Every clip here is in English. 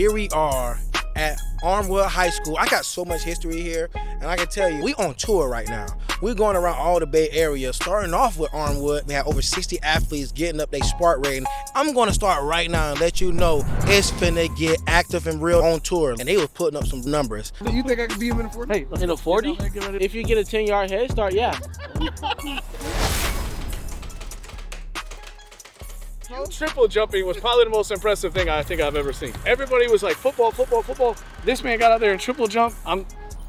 Here we are at Armwood High School. I got so much history here, and I can tell you, we on tour right now. We're going around all the Bay Area, starting off with Armwood. We have over 60 athletes getting up their SPARQ rating. I'm going to start right now and let you know it's finna get active and real on tour. And they was putting up some numbers. Do you think I could beat him in a 40? Hey, in a 40? If you get a 10-yard head start, yeah. Triple jumping was probably the most impressive thing I think I've ever seen. Everybody was like, football, football, football. This man got out there and triple jump.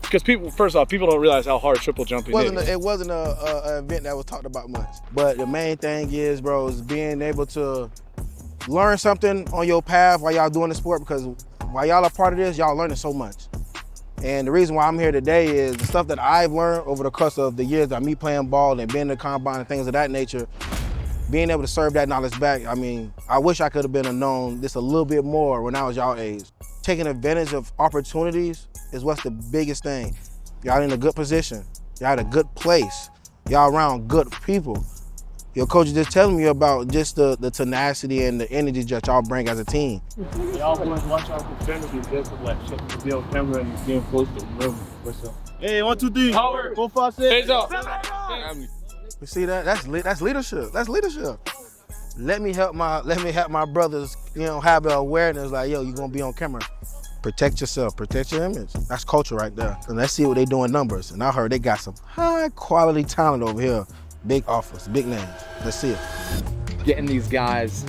Because people, first off, people don't realize how hard triple jumping is. It wasn't an event that was talked about much. But the main thing is, bro, is being able to learn something on your path while y'all doing the sport, because while y'all are part of this, y'all learning so much. And the reason why I'm here today is the stuff that I've learned over the course of the years of me playing ball and being in the combine and things of that nature. Being able to serve that knowledge back, I mean, I wish I could have been known this a little bit more when I was y'all age. Taking advantage of opportunities is what's the biggest thing. Y'all in a good position. Y'all in a good place. Y'all around good people. Your coach is just telling me about just the tenacity and the energy that y'all bring as a team. Y'all want to watch our proximity just like shutting the deal camera and getting close to the river. What's up? Hey, 1, 2, 3. Power. 4, 5, 6. Hands up. You see that? That's leadership. That's leadership. Let me help my brothers, you know, have the awareness like, yo, you're gonna be on camera. Protect yourself, protect your image. That's culture right there. And let's see what they doing numbers. And I heard they got some high quality talent over here. Big offers, big names. Let's see it. Getting these guys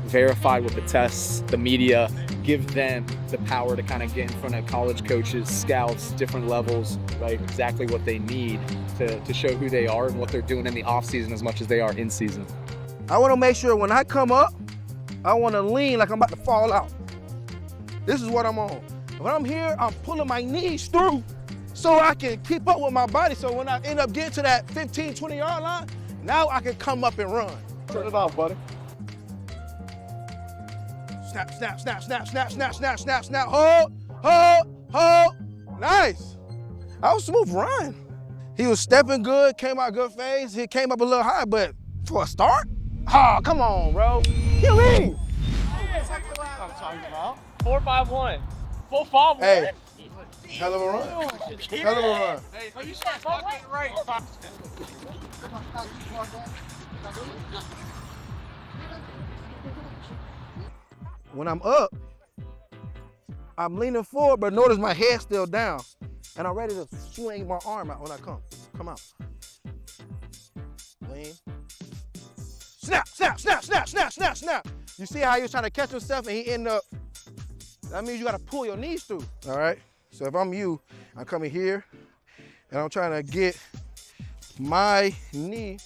verified with the tests, the media, give them the power to kind of get in front of college coaches, scouts, different levels, right? Exactly what they need to show who they are and what they're doing in the off season as much as they are in season. I want to make sure when I come up, I want to lean like I'm about to fall out. This is what I'm on. When I'm here, I'm pulling my knees through so I can keep up with my body. So when I end up getting to that 15, 20-yard line, now I can come up and run. Turn it off, buddy. Snap, snap, snap, snap, snap, snap, snap, snap, snap. Hold, hold, hold. Nice. That was a smooth run. He was stepping good, came out good phase. He came up a little high, but for a start? Oh, come on, bro. You mean? I'm talking about 4-5-1. 4-5-1. Hey, hell of a run. Hell of a run. Hey, so you start talking right. When I'm up, I'm leaning forward, but notice my head's still down. And I'm ready to swing my arm out when I come out. Lean. Snap, snap, snap, snap, snap, snap, snap. You see how he was trying to catch himself and he ended up, that means you gotta pull your knees through, all right? So if I'm you, I'm coming here and I'm trying to get my knee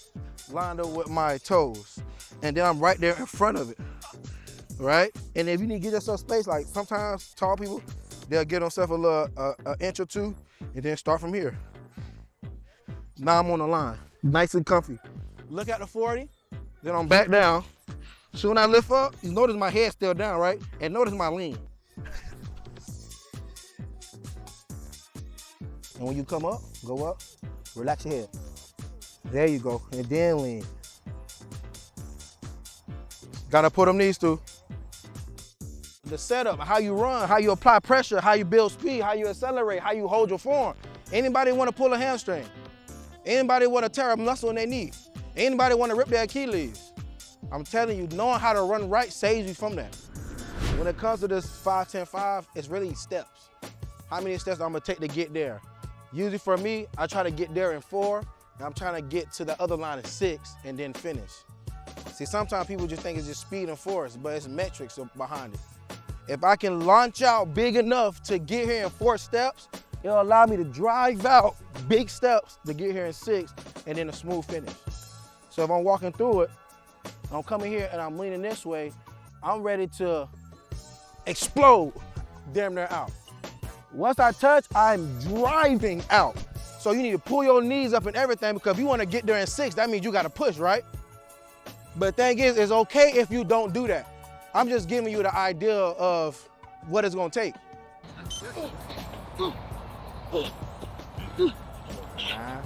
lined up with my toes. And then I'm right there in front of it, right? And if you need to get yourself space, like sometimes tall people, they'll get themselves a little inch or two and then start from here. Now I'm on the line, nice and comfy. Look at the 40, then I'm back down. Soon I lift up, you notice my head's still down, right? And notice my lean. And when you come up, go up, relax your head. There you go, and then lean. Gotta put them knees through. The setup, how you run, how you apply pressure, how you build speed, how you accelerate, how you hold your form. Anybody wanna pull a hamstring? Anybody wanna tear a muscle in their knee? Anybody wanna rip their Achilles? I'm telling you, knowing how to run right saves you from that. When it comes to this 5-10-5, it's really steps. How many steps I'm gonna take to get there? Usually for me, I try to get there in 4, and I'm trying to get to the other line in 6 and then finish. See, sometimes people just think it's just speed and force, but it's metrics behind it. If I can launch out big enough to get here in 4 steps, it'll allow me to drive out big steps to get here in 6 and then a smooth finish. So if I'm walking through it, I'm coming here and I'm leaning this way, I'm ready to explode damn near out. Once I touch, I'm driving out. So you need to pull your knees up and everything, because if you want to get there in 6, that means you got to push, right? But the thing is, it's okay if you don't do that. I'm just giving you the idea of what it's going to take. Nah.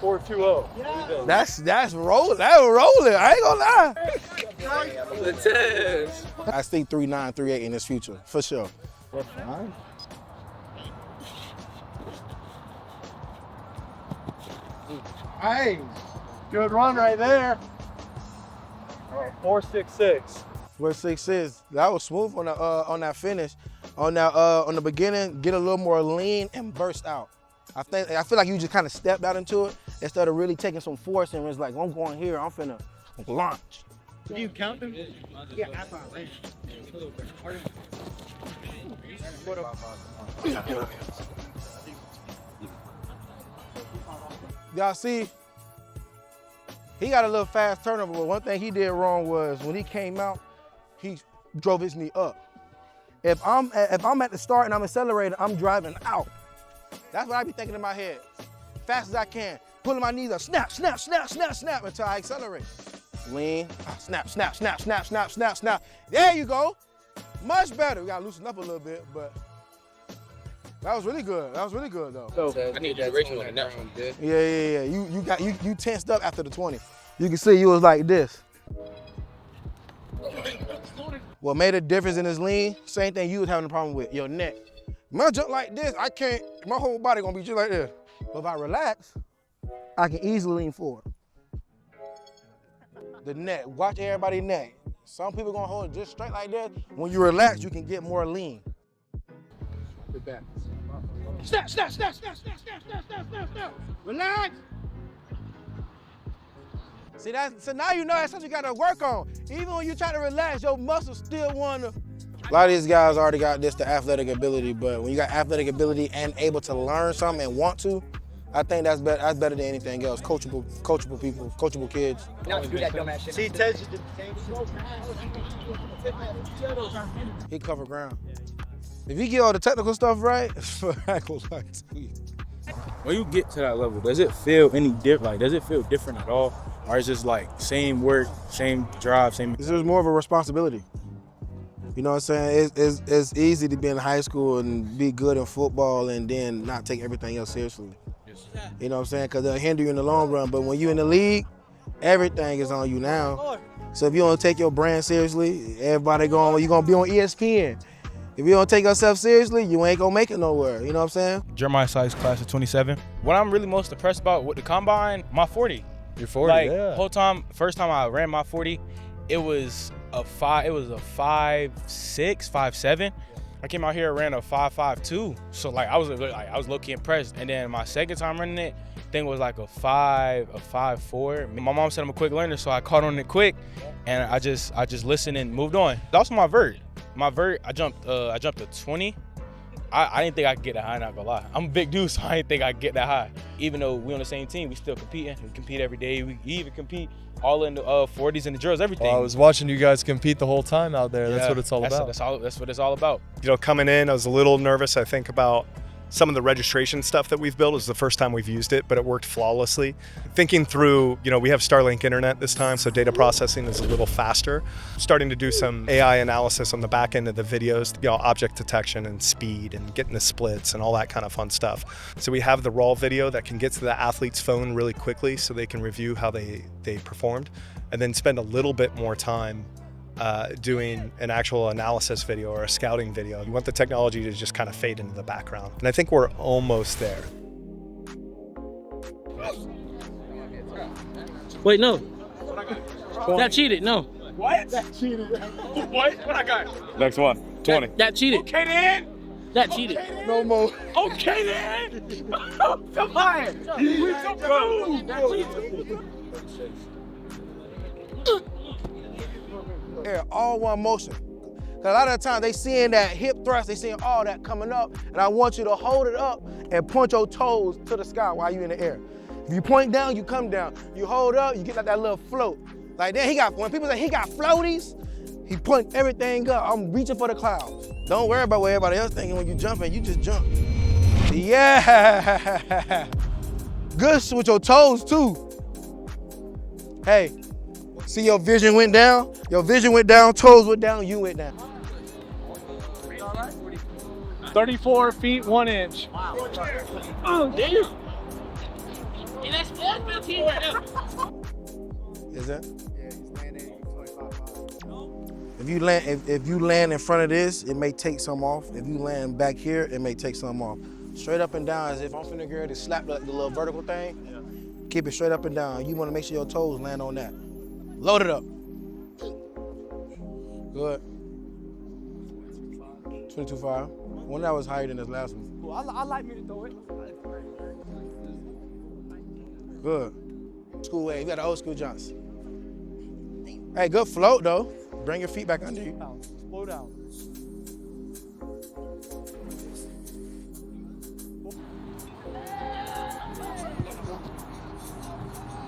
4-2-0. That's rolling. That's rolling. I ain't gonna lie. The test. I see 3'9", 3'8" in his future, for sure. Hey, good run right there. 4.66. 4.66. That was smooth on that finish. On the beginning, get a little more lean and burst out. I feel like you just kind of stepped out into it instead of really taking some force and it's like, I'm going here, I'm finna launch. Do you count them? Yeah, I thought right. Y'all see, he got a little fast turnover, but one thing he did wrong was when he came out, he drove his knee up. If I'm at the start and I'm accelerating, I'm driving out. That's what I be thinking in my head. Fast as I can, pulling my knees up, snap, snap, snap, snap, snap until I accelerate. Lean, snap, snap, snap, snap, snap, snap, snap. There you go. Much better. We gotta loosen up a little bit, but that was really good. That was really good though. So I need duration on the next one. Yeah. You tensed up after the 20. You can see you was like this. What made a difference in his lean, same thing you was having a problem with, your neck. When I jump like this, I can't, my whole body gonna be just like this. But if I relax, I can easily lean forward. The neck, watch everybody's neck. Some people gonna hold it just straight like this. When you relax, you can get more lean. With that. Snap, snap, snap, snap, snap, snap, snap, snap, snap, snap. Relax. See that? So now you know that's something you gotta work on. Even when you try to relax, your muscles still wanna. A lot of these guys already got the athletic ability, but when you got athletic ability and able to learn something and want to, I think that's better than anything else. Coachable people, coachable kids. Now do that dumbass shit. See, Ted just did the same. He cover ground. If you get all the technical stuff right, I go like When you get to that level, does it feel any different? Like, does it feel different at all? Or is it just like same work, same drive, same? This is more of a responsibility. You know what I'm saying? It's easy to be in high school and be good in football and then not take everything else seriously. You know what I'm saying? Because they'll hinder you in the long run. But when you're in the league, everything is on you now. So if you don't take your brand seriously, everybody you're going to be on ESPN. If you don't take yourself seriously, you ain't going to make it nowhere. You know what I'm saying? Jeremiah size class of 27. What I'm really most impressed about with the combine, my 40. You're 40, like, yeah. Whole time, first time I ran my 40, it was a 5'6", 5'7". I came out here and ran a 5.52, so like I was low-key impressed. And then my second time running it, I think it was like a 5.4. My mom said I'm a quick learner, so I caught on it quick, and I just listened and moved on. That was my vert. My vert, I jumped a 20. I didn't think I could get that high, not gonna lie. I'm a big dude, so I didn't think I could get that high. Even though we on the same team, we still competing. We compete every day. We even compete all in the 40s and the drills, everything. Well, I was watching you guys compete the whole time out there. That's what it's all about. That's what it's all about. You know, coming in, I was a little nervous, I think, about some of the registration stuff that we've built. It was the first time we've used it, but it worked flawlessly. Thinking through, you know, we have Starlink internet this time, so data processing is a little faster. Starting to do some AI analysis on the back end of the videos, you know, object detection and speed and getting the splits and all that kind of fun stuff. So we have the raw video that can get to the athlete's phone really quickly so they can review how they performed, and then spend a little bit more time doing an actual analysis video or a scouting video. You want the technology to just kind of fade into the background. And I think we're almost there. Wait, no. That cheated, no. What? That cheated. What? What I got? Next one, 20. That cheated. Okay then. That cheated. No more. Okay then. Come on. We so cool. Yeah, all one motion. Cause a lot of the time they seeing that hip thrust, they seeing all that coming up, and I want you to hold it up and point your toes to the sky while you're in the air. If you point down, you come down. You hold up, you get like that little float. Like then when people say he got floaties, he point everything up. I'm reaching for the clouds. Don't worry about what everybody else thinking when you jumping, you just jump. Yeah. Good with your toes too. Hey. See your vision went down? Your vision went down, toes went down, you went down. 34 feet, 1 inch. Oh, damn. Hey, that's my team right now. Is that? Yeah, he's landing 25. If you land in front of this, it may take some off. If you land back here, it may take some off. Straight up and down, as if I'm finna get to slap the little vertical thing. Keep it straight up and down. You wanna make sure your toes land on that. Load it up. Good. 22.5. One that was higher than this last one. Well, I like me to throw it. Good. School way. You got the old school jumps. Hey, good float though. Bring your feet back under you. Slow down.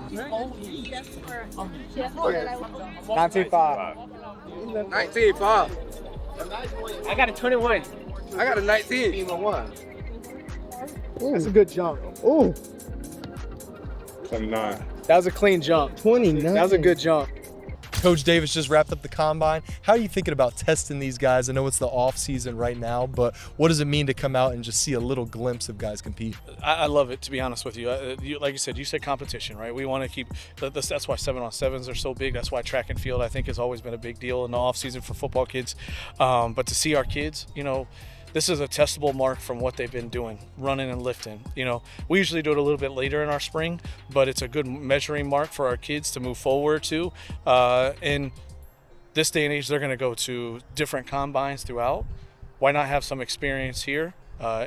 I got a 21. I got a 19. That's a good jump. Ooh. 29. That was a clean jump. 29. That was a good jump. Coach Davis just wrapped up the combine. How are you thinking about testing these guys? I know it's the off season right now, but what does it mean to come out and just see a little glimpse of guys compete? I love it, to be honest with you. Like you said competition, right? We want to keep that's why 7-on-7s are so big. That's why track and field, I think, has always been a big deal in the off season for football kids. But to see our kids, this is a testable mark from what they've been doing, running and lifting. We usually do it a little bit later in our spring, but it's a good measuring mark for our kids to move forward to. In this day and age, they're going to go to different combines throughout. Why not have some experience here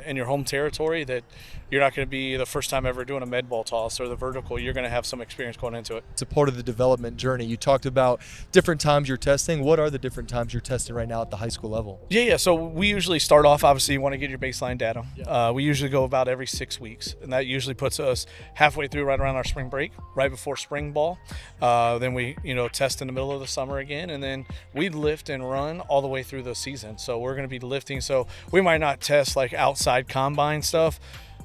in your home territory that you're not going to be the first time ever doing a med ball toss or the vertical. You're going to have some experience going into it. It's a part of the development journey. You talked about different times you're testing. What are the different times you're testing right now at the high school level? Yeah. So we usually start off, obviously, you want to get your baseline data. We usually go about every 6 weeks, and that usually puts us halfway through right around our spring break, right before spring ball. Then we, test in the middle of the summer again, and then we lift and run all the way through the season. So we're going to be lifting. So we might not test like outside combine stuff,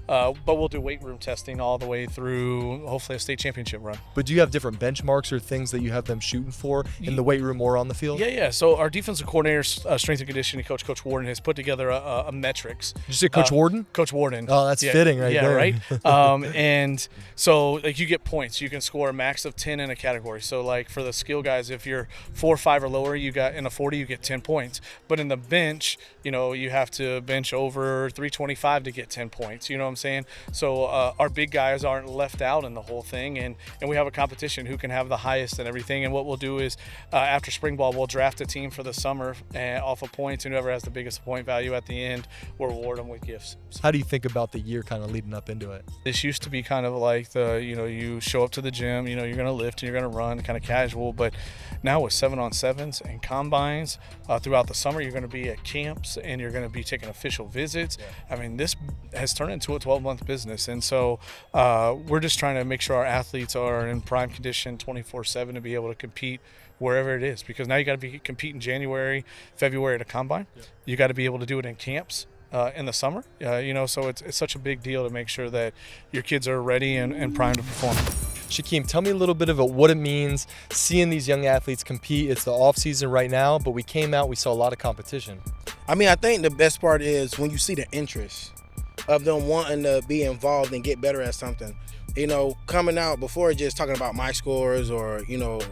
but we'll do weight room testing all the way through, hopefully, a state championship run. But do you have different benchmarks or things that you have them shooting for in the weight room or on the field? Yeah. So our defensive coordinator, strength and conditioning coach, Coach Warden, has put together a metrics. Did you say Coach Warden? Coach Warden. Oh, that's fitting right there. Yeah, right? And so, like, you get points. You can score a max of 10 in a category. So, like, for the skill guys, if you're 4 or 5 or lower, you got in a 40, you get 10 points. But in the bench, you have to bench over 325 to get 10 points. You know what I'm saying? So our big guys aren't left out in the whole thing, and we have a competition who can have the highest and everything. And what we'll do is after spring ball, we'll draft a team for the summer off of points, and whoever has the biggest point value at the end, we'll reward them with gifts. How do you think about the year kind of leading up into it? This used to be kind of like you show up to the gym, you're going to lift and you're going to run, kind of casual. But now with 7-on-7s and combines throughout the summer, you're going to be at camps and you're going to be taking official visits. I mean, this has turned into a 12-month business, and so we're just trying to make sure our athletes are in prime condition 24/7 to be able to compete wherever it is, because now you got to be competing January, February at a combine. You got to be able to do it in camps in the summer, so it's such a big deal to make sure that your kids are ready and primed to perform. Shaquem, tell me a little bit about what it means seeing these young athletes compete. It's the off season right now, but we came out, we saw a lot of competition. I mean, I think the best part is when you see the interest of them wanting to be involved and get better at something. Coming out before just talking about my scores or,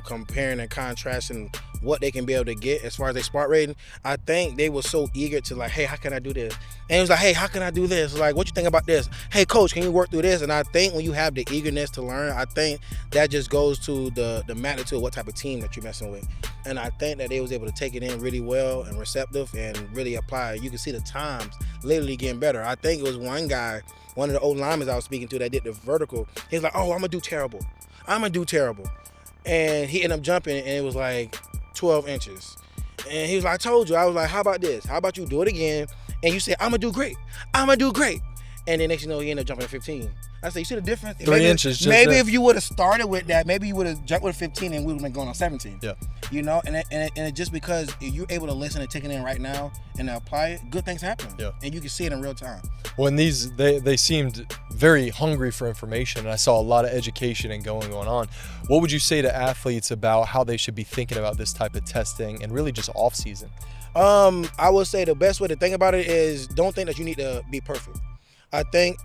comparing and contrasting what they can be able to get as far as their SPARQ rating, I think they were so eager to like, hey, how can I do this? And it was like, hey, how can I do this? Like, what you think about this? Hey, coach, can you work through this? And I think when you have the eagerness to learn, I think that just goes to the magnitude of what type of team that you're messing with. And I think that they was able to take it in really well and receptive and really apply it. You can see the times literally getting better. I think it was one guy, one of the old linemen I was speaking to that did the vertical. He was like, oh, I'm going to do terrible. And he ended up jumping, and it was like 12 inches. And he was like, I told you. I was like, how about this? How about you do it again? And you say, I'm going to do great. And then next you know, he ended up jumping at 15. I said, you see the difference? 3 inches. Just maybe if you would have started with that, maybe you would have jumped with 15 and we would have been going on 17. Yeah. And it just because you're able to listen and take it in right now and apply it, good things happen. Yeah. And you can see it in real time. When they seemed very hungry for information, and I saw a lot of education and going on. What would you say to athletes about how they should be thinking about this type of testing and really just off season? I would say the best way to think about it is don't think that you need to be perfect. I think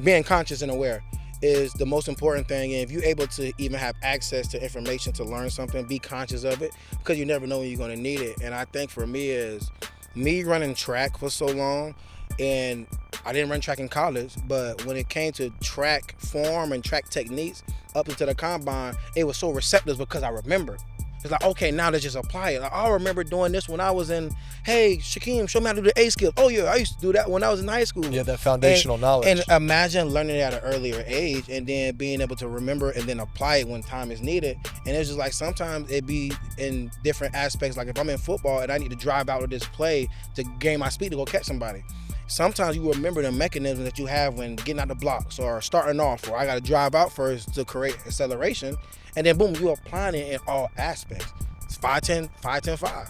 being conscious and aware. is the most important thing. And if you're able to even have access to information to learn something, be conscious of it, because you never know when you're going to need it. And I think for me is me running track for so long, and I didn't run track in college, but when it came to track form and track techniques up into the combine, it was so receptive because I remember. It's like, okay, now let's just apply it. Like, I remember doing this when I was in, hey, Shaquem, show me how to do the A skills. Oh yeah, I used to do that when I was in high school. Yeah, that foundational knowledge. And imagine learning it at an earlier age and then being able to remember and then apply it when time is needed. And it's just like sometimes it be in different aspects. Like if I'm in football and I need to drive out of this play to gain my speed to go catch somebody. Sometimes you remember the mechanism that you have when getting out the blocks or starting off, or I got to drive out first to create acceleration. And then boom, you're applying it in all aspects. It's 5-10, 5-10, 5.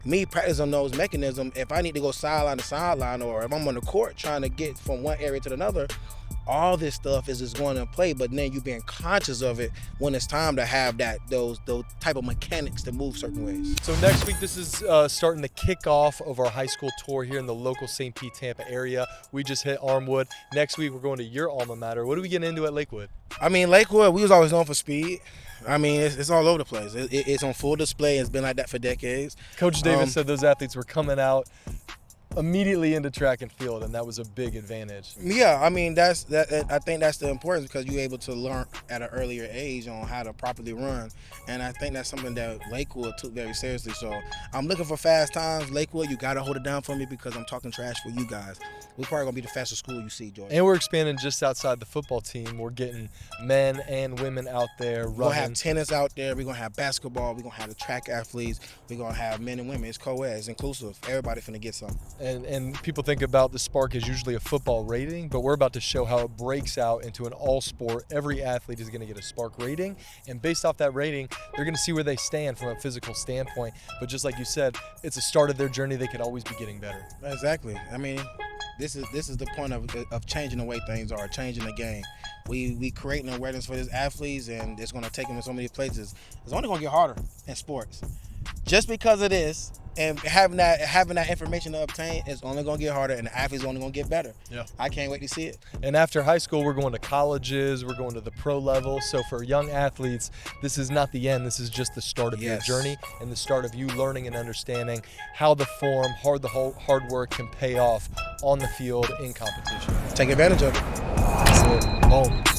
Me practicing those mechanisms, if I need to go sideline to sideline, or if I'm on the court trying to get from one area to another, all this stuff is just going to play, but then you being conscious of it when it's time to have those type of mechanics to move certain ways. So next week, this is starting the kickoff of our high school tour here in the local St. Pete, Tampa area. We just hit Armwood. Next week, we're going to your alma mater. What are we getting into at Lakewood? I mean, Lakewood, we was always known for speed. I mean, it's all over the place. It's on full display. It's been like that for decades. Coach Davis said those athletes were coming out immediately into track and field, and that was a big advantage. Yeah, I mean I think that's the importance, because you're able to learn at an earlier age on how to properly run, and I think that's something that Lakewood took very seriously. So I'm looking for fast times. Lakewood, you gotta hold it down for me, because I'm talking trash for you guys. We're probably gonna be the fastest school you see, George. And we're expanding just outside the football team. We're getting men and women out there running. We're gonna have tennis out there. We're gonna have basketball. We're gonna have the track athletes. We're gonna have men and women. It's co-ed. It's inclusive. Everybody finna get something. And people think about the SPARQ as usually a football rating, but we're about to show how it breaks out into an all sport. Every athlete is going to get a SPARQ rating, and based off that rating, they're going to see where they stand from a physical standpoint. But just like you said, it's a start of their journey. They could always be getting better. Exactly. I mean, this is the point of changing the way things are, changing the game. We creating awareness for these athletes, and it's going to take them in so many places. It's only going to get harder in sports. Just because it is, and having that information to obtain, is only going to get harder, and the athletes are only going to get better. Yeah. I can't wait to see it. And after high school, we're going to colleges, we're going to the pro level. So for young athletes, this is not the end. This is just the start of your journey and the start of you learning and understanding how the form, hard work can pay off on the field in competition. Take advantage of it. That's it. Boom.